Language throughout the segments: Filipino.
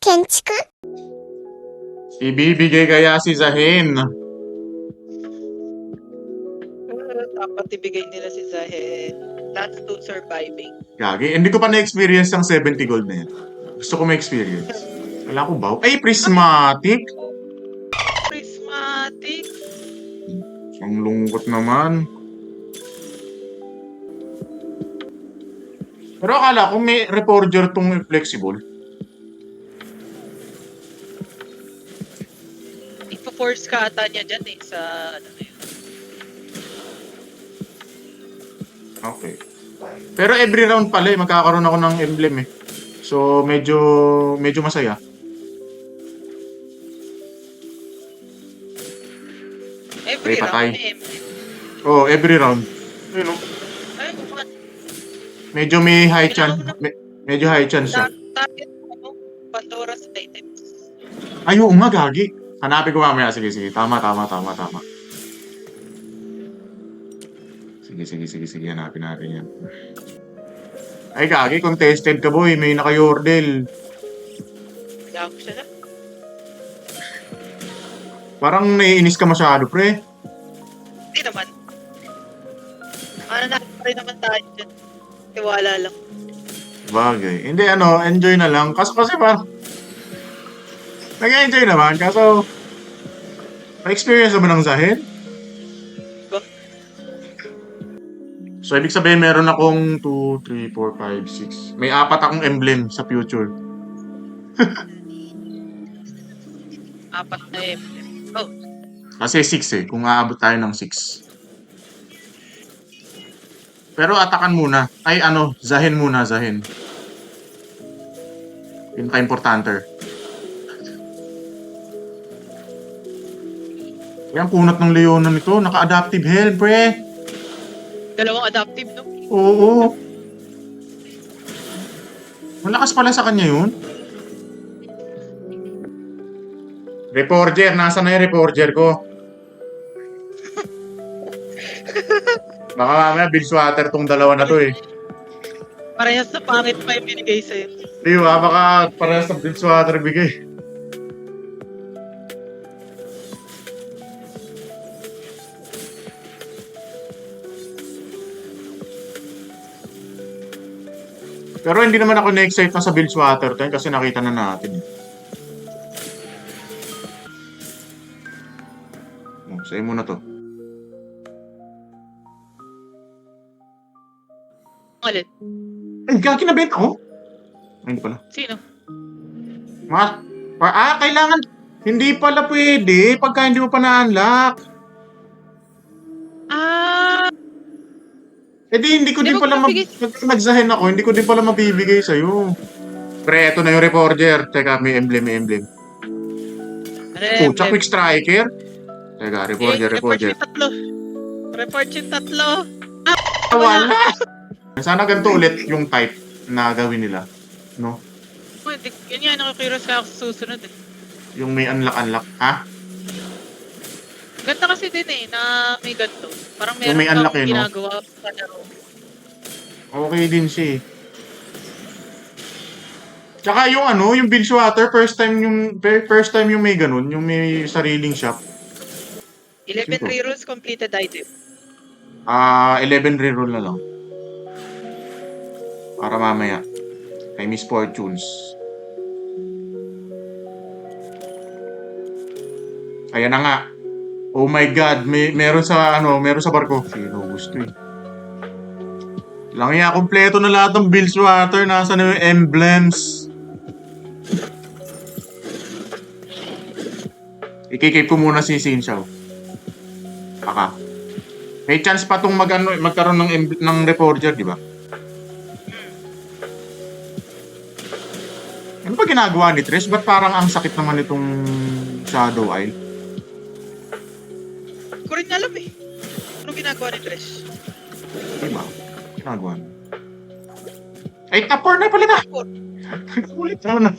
建築 Ibibigay kaya si Zahin. Dapat ibigay nila si Zahe. That's to surviving. Gagi, hindi ko pa na-experience ang 70 gold na yan. Gusto ko ma-experience. Wala ko ba? Ay, prismatic! Prismatic. Ang lungkot naman. Pero akala ko may reforger tong flexible. Ipo-force ka ata niya dyan eh sa ano na yun. Okay. Pero every round pala eh, magkakaroon ako ng emblem eh. So, medyo masaya. Every Ay, patay. round may ML. Oh, every round. Ayun oh. Ay, kuman. Medyo may high chance. Medyo high chance siya. Target mo, Pandora's items. Ay, oo nga, gagi. Hanapin ko mamaya. Sige. Tama. Sige. Hanapin natin yan. Ay, gagi. Contested ka, boy. May naka-yordle. Gago siya na. Parang naiinis ka masyado, pre. Hindi naman. Ano na rin naman tayo dyan. Tiwala lang. Bagay. Hindi, enjoy na lang. Kasi parang nag-enjoy naman. Kaso, na-experience naman ng Zahin. Ba? So, ibig sabihin, meron akong 2, 3, 4, 5, 6. May 4 akong emblem sa future. Apat na ML. Oh, Kasi 6 eh. Kung aabot tayo ng 6. Pero atakan muna. Ay, Zahin muna, Zahin. Pinaka-importante. Yan, kunat ng Leona nito. Naka-adaptive health, pre. dalawang adaptive no? Oo. Malakas pala sa kanya yun. Reforger. Nasaan na yung reforger ko? Baka mamaya Bilgewater tong dalawa na to eh. Parehas na pangit pa yung binigay sa'yo. Di ba? Baka parehas sa Bilgewater bigay. Pero hindi naman ako na-excite na sa Bilgewater to kasi nakita na natin. Sa'yo muna to. Alin? Ay, kinabenta ko? Ay, hindi pala. Sino? Kailangan. Hindi pala pwede pagka hindi mo pa na-unlock. Ah! Di hindi ko Hindi din mo pala mabigay. nagzahin ako, hindi ko din pala mabibigay sa'yo. Pre, eto na yung reforger. Teka, may emblem. Pucha, quick striker. Teka, reforger. Report yung tatlo. Report yung tatlo. Wala. Sana ganito ulit yung type na gawin nila. No? Yun yan, nakikiros ka ako sa susunod eh. Yung may unlock. Ha? Ganda kasi din eh, na may ganito. Parang Yung meron may unlock kang eh, no? ginagawa sa laro. Okay din siya eh. Tsaka yung Bilgewater, first time yung may ganun, yung may sariling shop. 11 Sino to? rerolls completed item. 11 reroll na lang. Para mamaya. Kay Miss Fortunes. Ayan na nga. Oh my God, meron sa barko. Sino gusto eh. Lang yan, kompleto na lahat ng Bilgewater. Nasa na yung emblems. Ikikip ko muna si Sinshao. Baka. May chance pa tong magkaroon ng reforger, di ba? Ano ba ginagawa ni Trish? Ba't parang ang sakit naman itong Shadow Isle? Hindi ko rin alam eh. Ano ginagawa ni Trish? Diba? Ginagawa niya. Ay, tapor na pala na! Ulit naman na.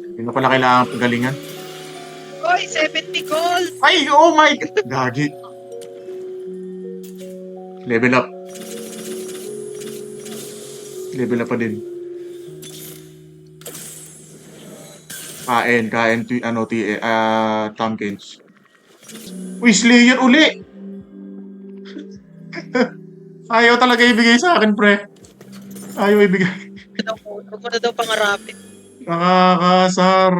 Hindi na pala kailangan pagalingan. Oy, 70 gold! Ay, oh my God! Gagi. Level up. Level up pa din. Tompkins. Uy, Slayer uli! Ayaw talaga ibigay sa akin, pre. Ayaw ibigay. Huwag mo na daw pangarapin. Nakakasar.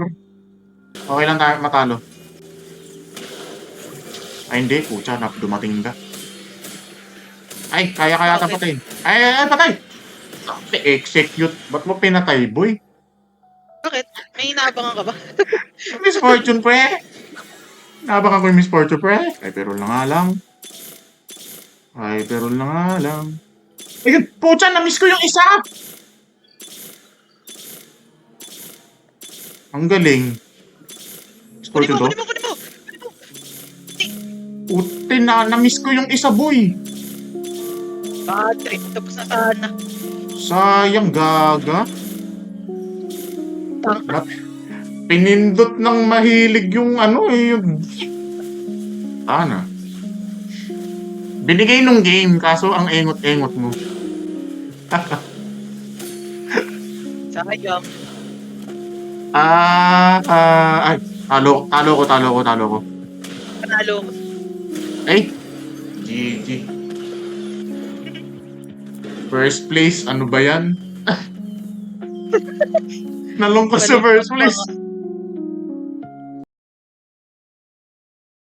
Okay lang tayo matalo. Ay, hindi. Pucha, dumating ka. Ay, kaya Okay. patayin. Ay, patay! Execute. Ba't mo pinatay, boy? Bakit? May inaabangan ka ba? Miss Fortune, pre! Nabangan ko yung Miss Fortune, pre. Ay, pero na nga lang. Ayun, pucha, na-miss ko yung isa! Ang galing. Miss Kunin Fortune mo, to? kunin mo, kunin mo! Kunin mo! Puti na-miss ko yung isa, boy. Bad trip. Tapos na sana. Sayang, gaga. Tang. Pinindot ng mahilig yung yung... Ana. Binigay nung game, kaso ang engot-engot mo. Sayang. Ay, talo ko. Panalo ko. Ay, GG. First place, ano ba yan? Nalungkot sa first place.